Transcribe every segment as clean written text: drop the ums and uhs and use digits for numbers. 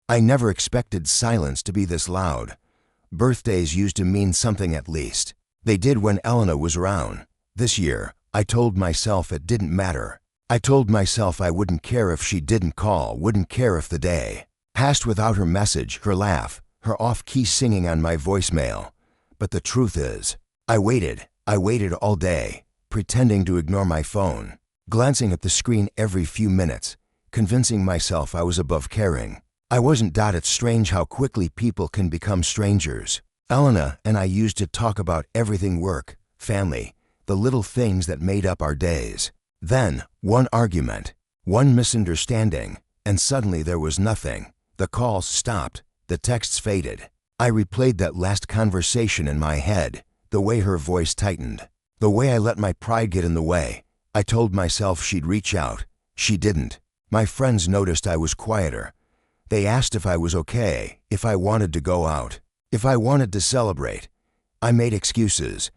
I never expected silence to be this loud. Birthdays used to mean something at least. They did when Elena was around. This year, I told myself it didn't matter. I told myself I wouldn't care if she didn't call, wouldn't care if the day passed without her message, her laugh, her off-key singing on my voicemail. But the truth is, I waited all day, pretending to ignore my phone, glancing at the screen every few minutes, convincing myself I was above caring. I wasn't. It's strange how quickly people can become strangers. Elena and I used to talk about everything: work, family, the little things that made up our days. Then, one argument, one misunderstanding, and suddenly there was nothing. The calls stopped, the texts faded. I replayed that last conversation in my head, the way her voice tightened, the way I let my pride get in the way. I told myself she'd reach out. She didn't. My friends noticed I was quieter. They asked if I was okay, if I wanted to go out, if I wanted to celebrate. I made excuses.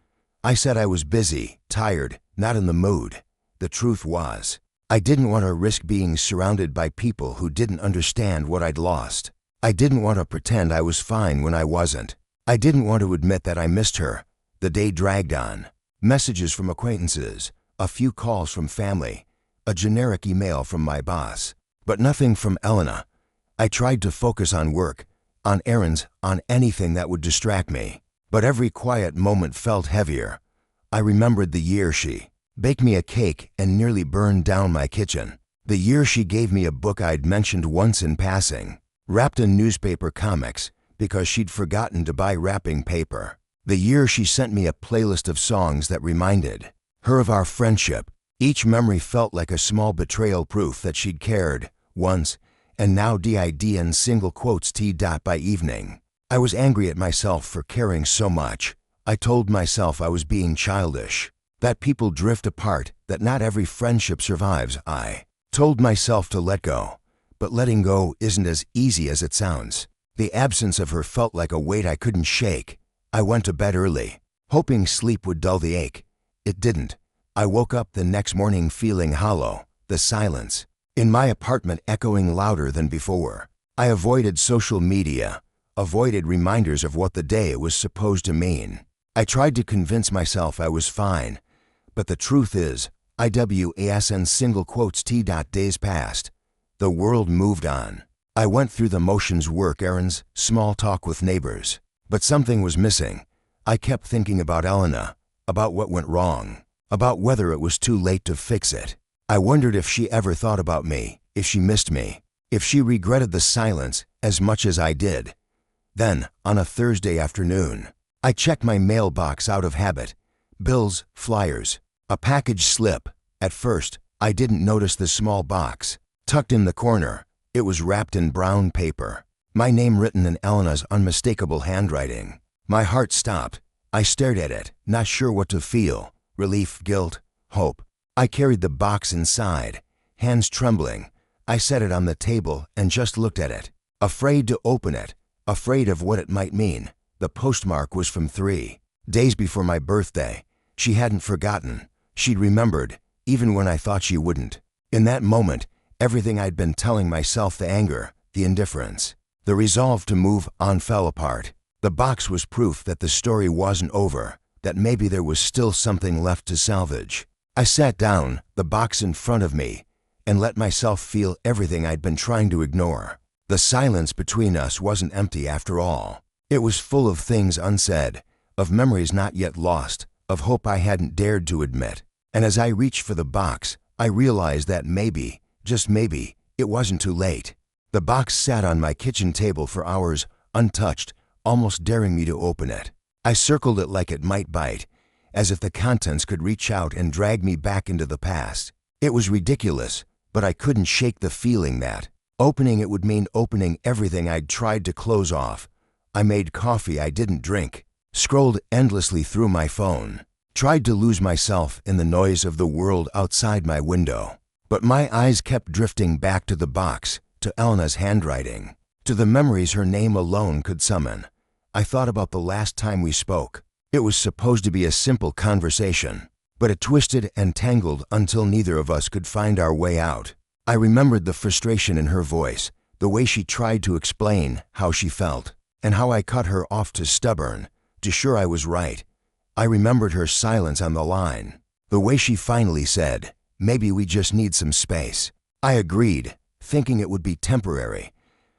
I said I was busy, tired, not in the mood. The truth was, I didn't want to risk being surrounded by people who didn't understand what I'd lost. I didn't want to pretend I was fine when I wasn't. I didn't want to admit that I missed her. The day dragged on. Messages from acquaintances, a few calls from family, a generic email from my boss, but nothing from Elena. I tried to focus on work, on errands, on anything that would distract me, but every quiet moment felt heavier. I remembered the year she baked me a cake and nearly burned down my kitchen. The year she gave me a book I'd mentioned once in passing, wrapped in newspaper comics because she'd forgotten to buy wrapping paper. The year she sent me a playlist of songs that reminded her of our friendship. Each memory felt like a small betrayal, proof that she'd cared once, and now did in single quotes t. By evening, I was angry at myself for caring so much. I told myself I was being childish, that people drift apart, that not every friendship survives. I told myself to let go, but letting go isn't as easy as it sounds. The absence of her felt like a weight I couldn't shake. I went to bed early, hoping sleep would dull the ache. It didn't. I woke up the next morning feeling hollow, the silence in my apartment echoing louder than before. I avoided social media, avoided reminders of what the day was supposed to mean. I tried to convince myself I was fine, but the truth is, in single quotes t. Days passed. The world moved on. I went through the motions: work, errands, small talk with neighbors. But something was missing. I kept thinking about Elena, about what went wrong, about whether it was too late to fix it. I wondered if she ever thought about me, if she missed me, if she regretted the silence as much as I did. Then, on a Thursday afternoon, I checked my mailbox out of habit. Bills, flyers, a package slip. At first, I didn't notice the small box, tucked in the corner. It was wrapped in brown paper, my name written in Elena's unmistakable handwriting. My heart stopped. I stared at it, not sure what to feel: relief, guilt, hope. I carried the box inside, hands trembling. I set it on the table and just looked at it, afraid to open it, afraid of what it might mean. The postmark was from 3 days before my birthday. She hadn't forgotten. She'd remembered, even when I thought she wouldn't. In that moment, everything I'd been telling myself, the anger, the indifference, the resolve to move on, fell apart. The box was proof that the story wasn't over, that maybe there was still something left to salvage. I sat down, the box in front of me, and let myself feel everything I'd been trying to ignore. The silence between us wasn't empty after all. It was full of things unsaid, of memories not yet lost, of hope I hadn't dared to admit. And as I reached for the box, I realized that maybe, just maybe, it wasn't too late. The box sat on my kitchen table for hours, untouched, almost daring me to open it. I circled it like it might bite, as if the contents could reach out and drag me back into the past. It was ridiculous, but I couldn't shake the feeling that opening it would mean opening everything I'd tried to close off. I made coffee I didn't drink, scrolled endlessly through my phone, tried to lose myself in the noise of the world outside my window. But my eyes kept drifting back to the box, to Elena's handwriting, to the memories her name alone could summon. I thought about the last time we spoke. It was supposed to be a simple conversation, but it twisted and tangled until neither of us could find our way out. I remembered the frustration in her voice, The way she tried to explain how she felt, and how I cut her off too stubborn, too sure I was right. I remembered her silence on the line. The way she finally said, "Maybe we just need some space." I agreed, thinking it would be temporary.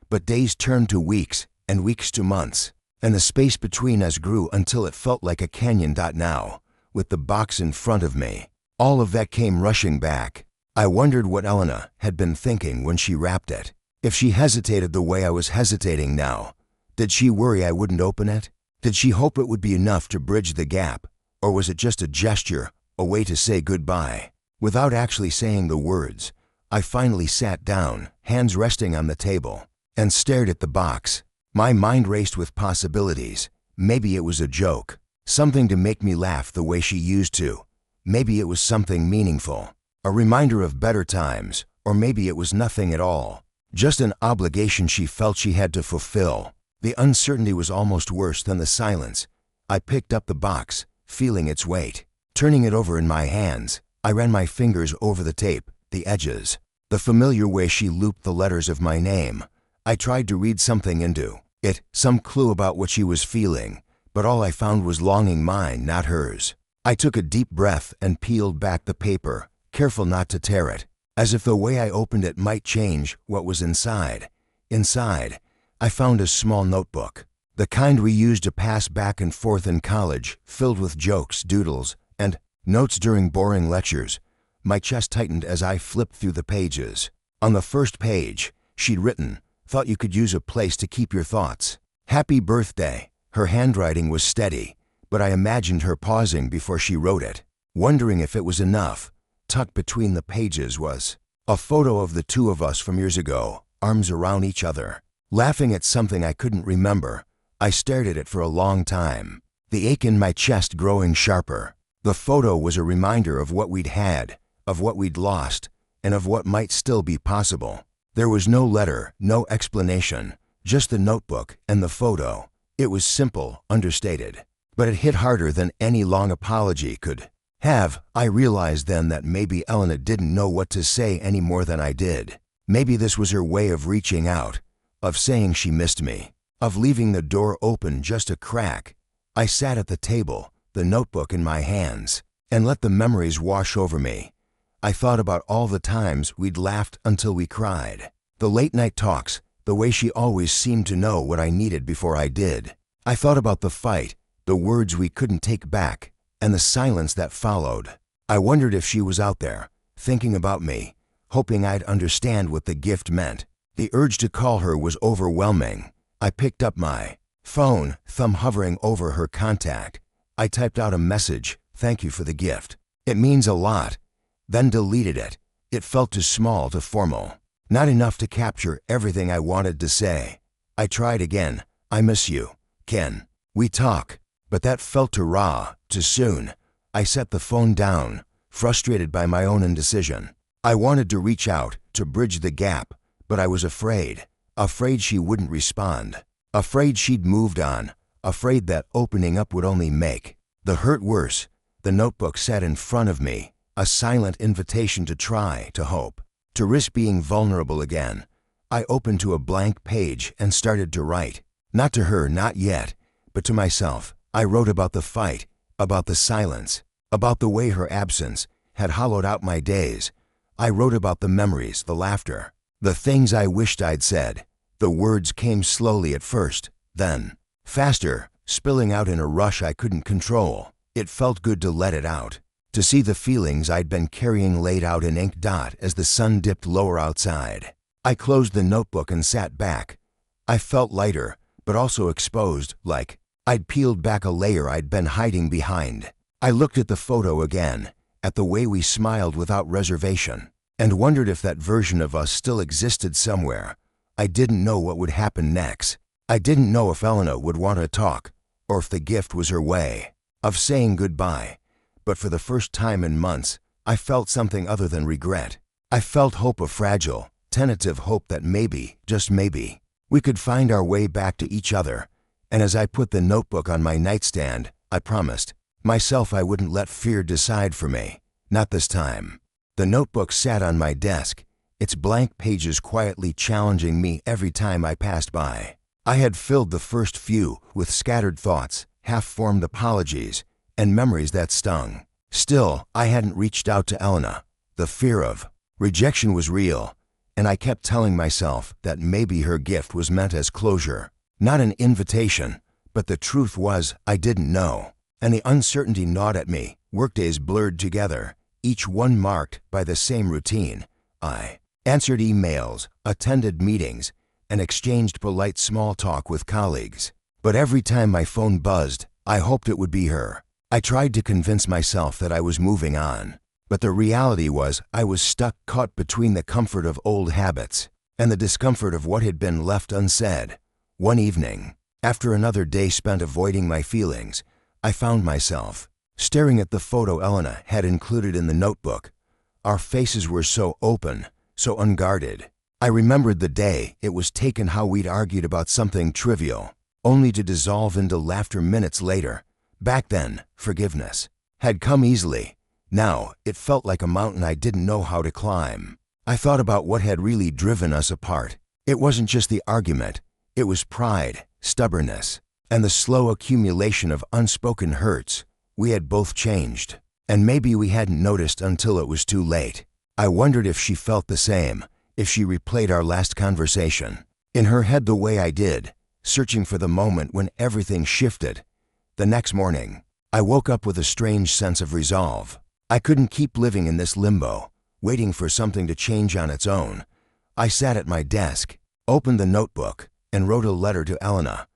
But days turned to weeks, and weeks to months, and the space between us grew until it felt like a canyon. Now, with the box in front of me, all of that came rushing back. I wondered what Elena had been thinking when she wrapped it. If she hesitated the way I was hesitating now, did she worry I wouldn't open it? Did she hope it would be enough to bridge the gap? Or was it just a gesture, a way to say goodbye? Without actually saying the words, I finally sat down, hands resting on the table, and stared at the box. My mind raced with possibilities. Maybe it was a joke, something to make me laugh the way she used to. Maybe it was something meaningful, a reminder of better times, or maybe it was nothing at all, just an obligation she felt she had to fulfill. The uncertainty was almost worse than the silence. I picked up the box, feeling its weight. Turning it over in my hands, I ran my fingers over the tape, the edges, the familiar way she looped the letters of my name. I tried to read something into it, some clue about what she was feeling, but all I found was longing, mine, not hers. I took a deep breath and peeled back the paper, careful not to tear it, as if the way I opened it might change what was inside. Inside, I found a small notebook, the kind we used to pass back and forth in college, filled with jokes, doodles, and notes during boring lectures. My chest tightened as I flipped through the pages. On the first page, she'd written, "Thought you could use a place to keep your thoughts. Happy birthday." Her handwriting was steady, but I imagined her pausing before she wrote it, wondering if it was enough. Tucked between the pages was a photo of the two of us from years ago, arms around each other, laughing at something I couldn't remember. I stared at it for a long time, the ache in my chest growing sharper. The photo was a reminder of what we'd had, of what we'd lost, and of what might still be possible. There was no letter, no explanation, just the notebook and the photo. It was simple, understated, but it hit harder than any long apology could have. I realized then that maybe Elena didn't know what to say any more than I did. Maybe this was her way of reaching out, of saying she missed me, of leaving the door open just a crack. I sat at the table, the notebook in my hands, and let the memories wash over me. I thought about all the times we'd laughed until we cried, the late-night talks, the way she always seemed to know what I needed before I did. I thought about the fight, the words we couldn't take back, and the silence that followed. I wondered if she was out there, thinking about me, hoping I'd understand what the gift meant. The urge to call her was overwhelming. I picked up my phone, thumb hovering over her contact. I typed out a message, "Thank you for the gift. It means a lot." Then deleted it. It felt too small, too formal, not enough to capture everything I wanted to say. I tried again. "I miss you, Ken. We talk." But that felt too raw, too soon. I set the phone down, frustrated by my own indecision. I wanted to reach out, to bridge the gap, but I was afraid. Afraid she wouldn't respond. Afraid she'd moved on. Afraid that opening up would only make the hurt worse. The notebook sat in front of me, a silent invitation to try, to hope, to risk being vulnerable again. I opened to a blank page and started to write. Not to her, not yet, but to myself. I wrote about the fight, about the silence, about the way her absence had hollowed out my days. I wrote about the memories, the laughter, the things I wished I'd said. The words came slowly at first, then faster, spilling out in a rush I couldn't control. It felt good to let it out, to see the feelings I'd been carrying laid out in ink dot as the sun dipped lower outside. I closed the notebook and sat back. I felt lighter, but also exposed, like I'd peeled back a layer I'd been hiding behind. I looked at the photo again, at the way we smiled without reservation, and wondered if that version of us still existed somewhere. I didn't know what would happen next. I didn't know if Elena would want to talk, or if the gift was her way of saying goodbye. But for the first time in months, I felt something other than regret. I felt hope, a fragile, tentative hope that maybe, just maybe, we could find our way back to each other. And as I put the notebook on my nightstand, I promised myself I wouldn't let fear decide for me. Not this time. The notebook sat on my desk, its blank pages quietly challenging me every time I passed by. I had filled the first few with scattered thoughts, half-formed apologies, and memories that stung. Still, I hadn't reached out to Elena. The fear of rejection was real, and I kept telling myself that maybe her gift was meant as closure, not an invitation. But the truth was, I didn't know, and the uncertainty gnawed at me. Workdays blurred together, each one marked by the same routine. I answered emails, attended meetings, and exchanged polite small talk with colleagues. But every time my phone buzzed, I hoped it would be her. I tried to convince myself that I was moving on. But the reality was I was stuck, caught between the comfort of old habits and the discomfort of what had been left unsaid. One evening, after another day spent avoiding my feelings, I found myself staring at the photo Elena had included in the notebook. Our faces were so open, so unguarded. I remembered the day it was taken, how we'd argued about something trivial, only to dissolve into laughter minutes later. Back then, forgiveness had come easily. Now, it felt like a mountain I didn't know how to climb. I thought about what had really driven us apart. It wasn't just the argument. It was pride, stubbornness, and the slow accumulation of unspoken hurts. We had both changed, and maybe we hadn't noticed until it was too late. I wondered if she felt the same, if she replayed our last conversation in her head the way I did, searching for the moment when everything shifted. The next morning, I woke up with a strange sense of resolve. I couldn't keep living in this limbo, waiting for something to change on its own. I sat at my desk, opened the notebook, and wrote a letter to Elena.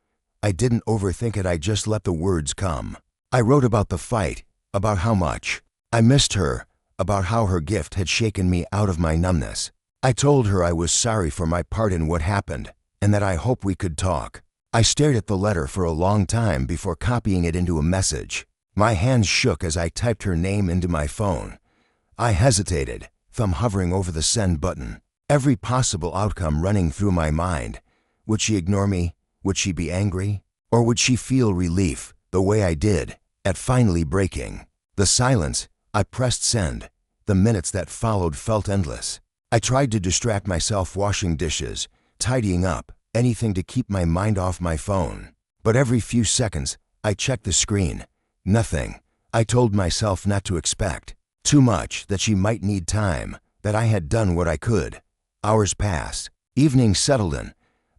I didn't overthink it, I just let the words come. I wrote about the fight, about how much I missed her, about how her gift had shaken me out of my numbness. I told her I was sorry for my part in what happened, and that I hoped we could talk. I stared at the letter for a long time before copying it into a message. My hands shook as I typed her name into my phone. I hesitated, thumb hovering over the send button, every possible outcome running through my mind. Would she ignore me? Would she be angry? Or would she feel relief, the way I did, at finally breaking the silence? I pressed send. The minutes that followed felt endless. I tried to distract myself, washing dishes, tidying up, anything to keep my mind off my phone. But every few seconds, I checked the screen. Nothing. I told myself not to expect too much, that she might need time, that I had done what I could. Hours passed. Evening settled in.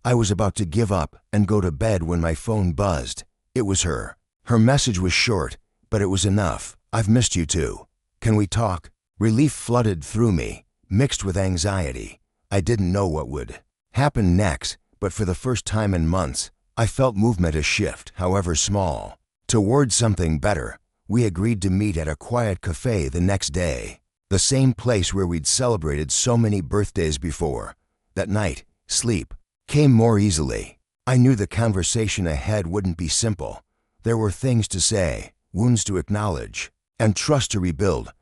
I was about to give up and go to bed when my phone buzzed. It was her. Her message was short, but it was enough. I've missed you too. Can we talk? Relief flooded through me, mixed with anxiety. I didn't know what would happen next, but for the first time in months, I felt movement, a shift, however small, toward something better. We agreed to meet at a quiet cafe the next day, the same place where we'd celebrated so many birthdays before. That night, sleep came more easily. I knew the conversation ahead wouldn't be simple. There were things to say, wounds to acknowledge, and trust to rebuild.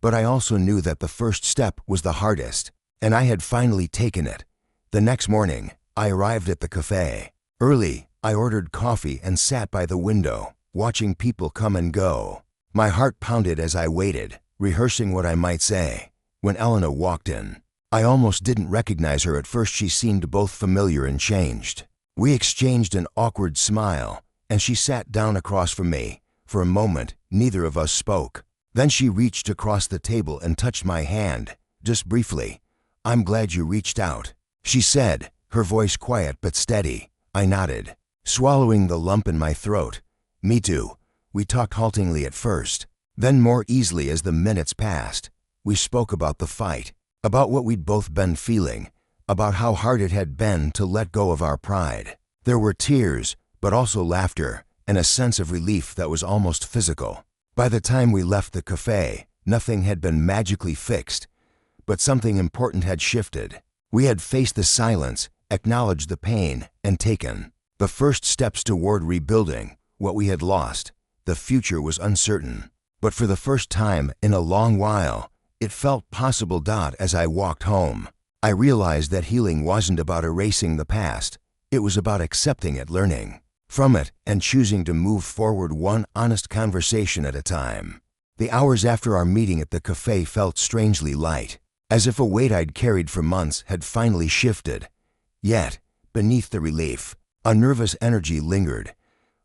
But I also knew that the first step was the hardest, and I had finally taken it. The next morning, I arrived at the cafe. Early, I ordered coffee and sat by the window, watching people come and go. My heart pounded as I waited, rehearsing what I might say. When Elena walked in, I almost didn't recognize her at first. She seemed both familiar and changed. We exchanged an awkward smile, and she sat down across from me. For a moment, neither of us spoke. Then she reached across the table and touched my hand, just briefly. "I'm glad you reached out," she said, her voice quiet but steady. I nodded, swallowing the lump in my throat. "Me too." We talked haltingly at first, then more easily as the minutes passed. We spoke about the fight, about what we'd both been feeling, about how hard it had been to let go of our pride. There were tears, but also laughter, and a sense of relief that was almost physical. By the time we left the cafe, nothing had been magically fixed, but something important had shifted. We had faced the silence, acknowledged the pain, and taken the first steps toward rebuilding what we had lost. The future was uncertain, but for the first time in a long while, it felt possible. As I walked home, I realized that healing wasn't about erasing the past. It was about accepting it, learning from it, and choosing to move forward one honest conversation at a time. The hours after our meeting at the cafe felt strangely light. as if a weight I'd carried for months had finally shifted. Yet, beneath the relief, a nervous energy lingered.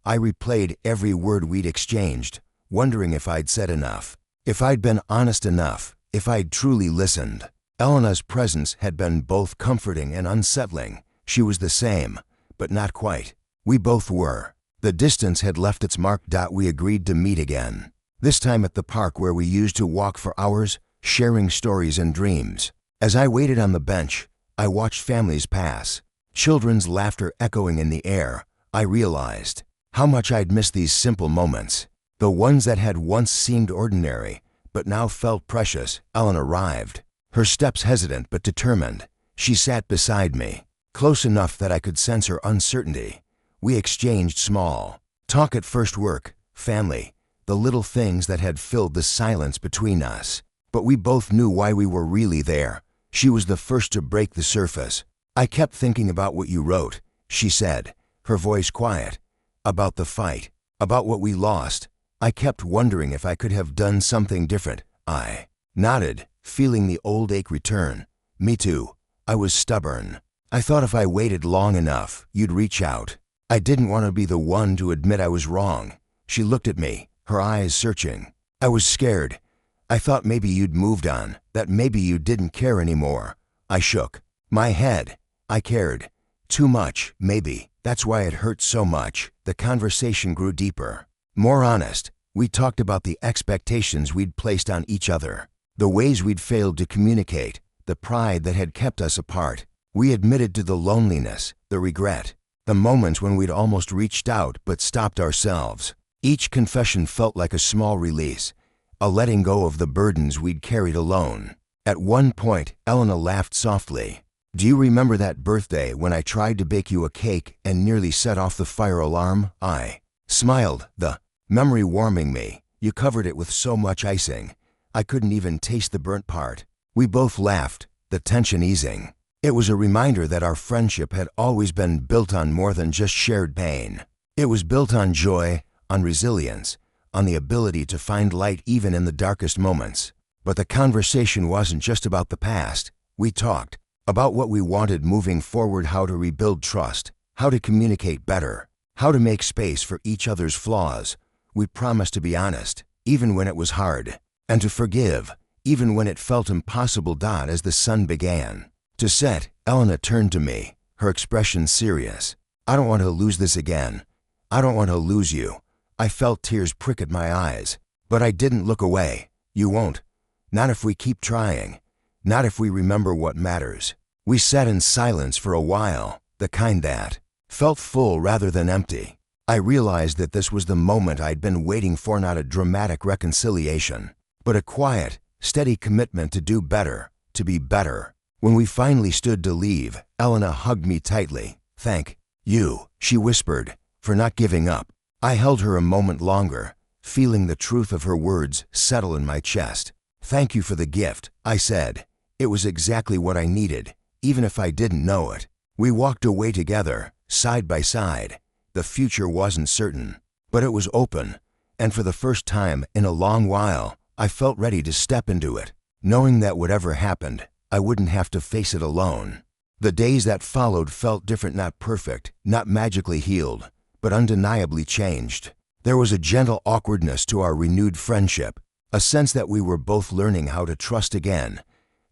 I replayed every word we'd exchanged, wondering if I'd said enough, if I'd been honest enough, if I'd truly listened. Elena's presence had been both comforting and unsettling. She was the same, but not quite. We both were. The distance had left its mark. We agreed to meet again, this time at the park where we used to walk for hours, sharing stories and dreams. As I waited on the bench, I watched families pass, children's laughter echoing in the air. I realized how much I'd missed these simple moments, the ones that had once seemed ordinary, but now felt precious. Elena arrived, her steps hesitant but determined. She sat beside me, close enough that I could sense her uncertainty. We exchanged small talk at first: work, family, the little things that had filled the silence between us. But we both knew why we were really there. She was the first to break the surface. "I kept thinking about what you wrote," she said, her voice quiet. "About the fight, about what we lost. I kept wondering if I could have done something different." I nodded, feeling the old ache return. "Me too. I was stubborn. I thought if I waited long enough, you'd reach out. I didn't want to be the one to admit I was wrong." She looked at me, her eyes searching. "I was scared. I thought maybe you'd moved on, that maybe you didn't care anymore." I shook my head. "I cared. Too much, maybe. That's why it hurt so much." The conversation grew deeper, more honest. We talked about the expectations we'd placed on each other, the ways we'd failed to communicate, the pride that had kept us apart. We admitted to the loneliness, the regret, the moments when we'd almost reached out but stopped ourselves. Each confession felt like a small release, a letting go of the burdens we'd carried alone. At one point, Elena laughed softly. "Do you remember that birthday when I tried to bake you a cake and nearly set off the fire alarm?" I smiled, the memory warming me. "You covered it with so much icing, I couldn't even taste the burnt part." We both laughed, the tension easing. It was a reminder that our friendship had always been built on more than just shared pain. It was built on joy, on resilience, on the ability to find light even in the darkest moments. But the conversation wasn't just about the past. We talked about what we wanted moving forward: how to rebuild trust, how to communicate better, how to make space for each other's flaws. We promised to be honest, even when it was hard, and to forgive, even when it felt impossible. As the sun began to set, Elena turned to me, her expression serious. "I don't want to lose this again. I don't want to lose you." I felt tears prick at my eyes, but I didn't look away. "You won't. Not if we keep trying. Not if we remember what matters." We sat in silence for a while, the kind that felt full rather than empty. I realized that this was the moment I'd been waiting for: not a dramatic reconciliation, but a quiet, steady commitment to do better, to be better. When we finally stood to leave, Elena hugged me tightly. "Thank you," she whispered, "for not giving up." I held her a moment longer, feeling the truth of her words settle in my chest. "Thank you for the gift," I said. "It was exactly what I needed, even if I didn't know it." We walked away together, side by side. The future wasn't certain, but it was open, and for the first time in a long while, I felt ready to step into it, knowing that whatever happened, I wouldn't have to face it alone. The days that followed felt different: not perfect, not magically healed, but undeniably changed. There was a gentle awkwardness to our renewed friendship, a sense that we were both learning how to trust again,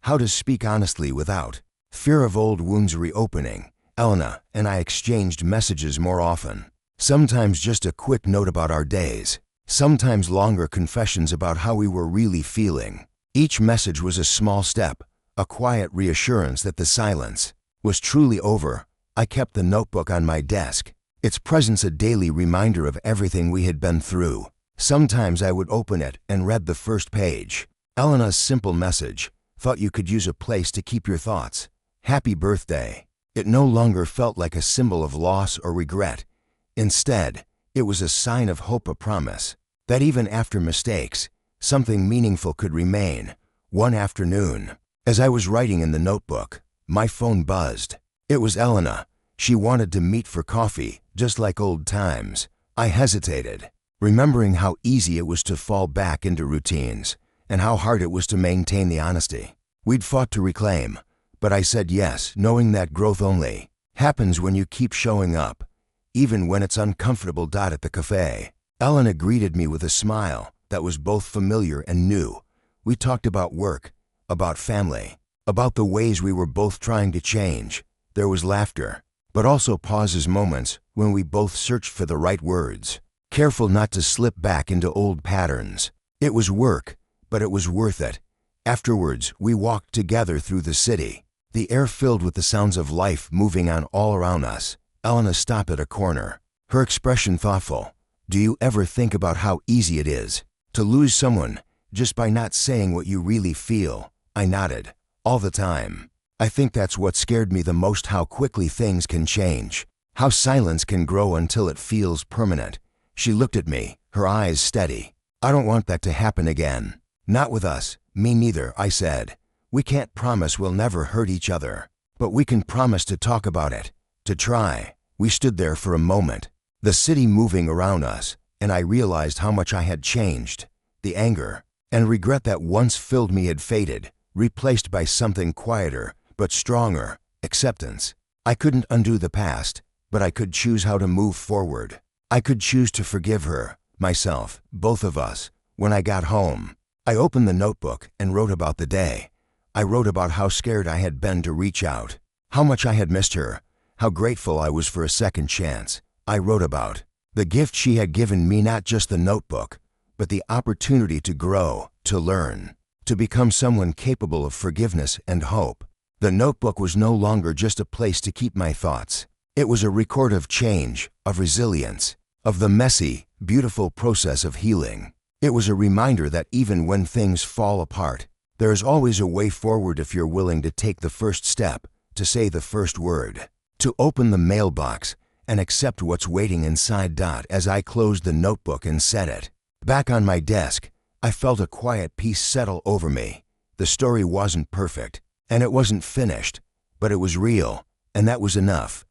how to speak honestly without fear of old wounds reopening. Elena and I exchanged messages more often, sometimes just a quick note about our days, sometimes longer confessions about how we were really feeling. Each message was a small step, a quiet reassurance that the silence was truly over. I kept the notebook on my desk, its presence a daily reminder of everything we had been through. Sometimes I would open it and read the first page. Elena's simple message: "Thought you could use a place to keep your thoughts. Happy birthday." It no longer felt like a symbol of loss or regret. Instead, it was a sign of hope, a promise that even after mistakes, something meaningful could remain. One afternoon, as I was writing in the notebook, my phone buzzed. It was Elena. She wanted to meet for coffee, just like old times. I hesitated, remembering how easy it was to fall back into routines, and how hard it was to maintain the honesty. We'd fought to reclaim, but I said yes, knowing that growth only happens when you keep showing up, even when it's uncomfortable. At the cafe, Elena greeted me with a smile that was both familiar and new. We talked about work, about family, about the ways we were both trying to change. There was laughter, but also pauses, moments when we both searched for the right words, careful not to slip back into old patterns. It was work, but it was worth it. Afterwards, we walked together through the city, the air filled with the sounds of life moving on all around us. Elena stopped at a corner, her expression thoughtful. Do you ever think about how easy it is to lose someone just by not saying what you really feel? I nodded. All the time. I think that's what scared me the most, how quickly things can change, how silence can grow until it feels permanent. She looked at me, her eyes steady. I don't want that to happen again. Not with us. Me neither, I said. We can't promise we'll never hurt each other, but we can promise to talk about it, to try. We stood there for a moment, the city moving around us, and I realized how much I had changed. The anger and regret that once filled me had faded, replaced by something quieter but stronger, acceptance. I couldn't undo the past, but I could choose how to move forward. I could choose to forgive her, myself, both of us. When I got home, I opened the notebook and wrote about the day. I wrote about how scared I had been to reach out, how much I had missed her, how grateful I was for a second chance. I wrote about the gift she had given me, not just the notebook, but the opportunity to grow, to learn, to become someone capable of forgiveness and hope. The notebook was no longer just a place to keep my thoughts. It was a record of change, of resilience, of the messy, beautiful process of healing. It was a reminder that even when things fall apart, there is always a way forward if you're willing to take the first step, to say the first word, to open the mailbox and accept what's waiting inside. As I closed the notebook and set it back on my desk, I felt a quiet peace settle over me. The story wasn't perfect, and it wasn't finished, but it was real, and that was enough.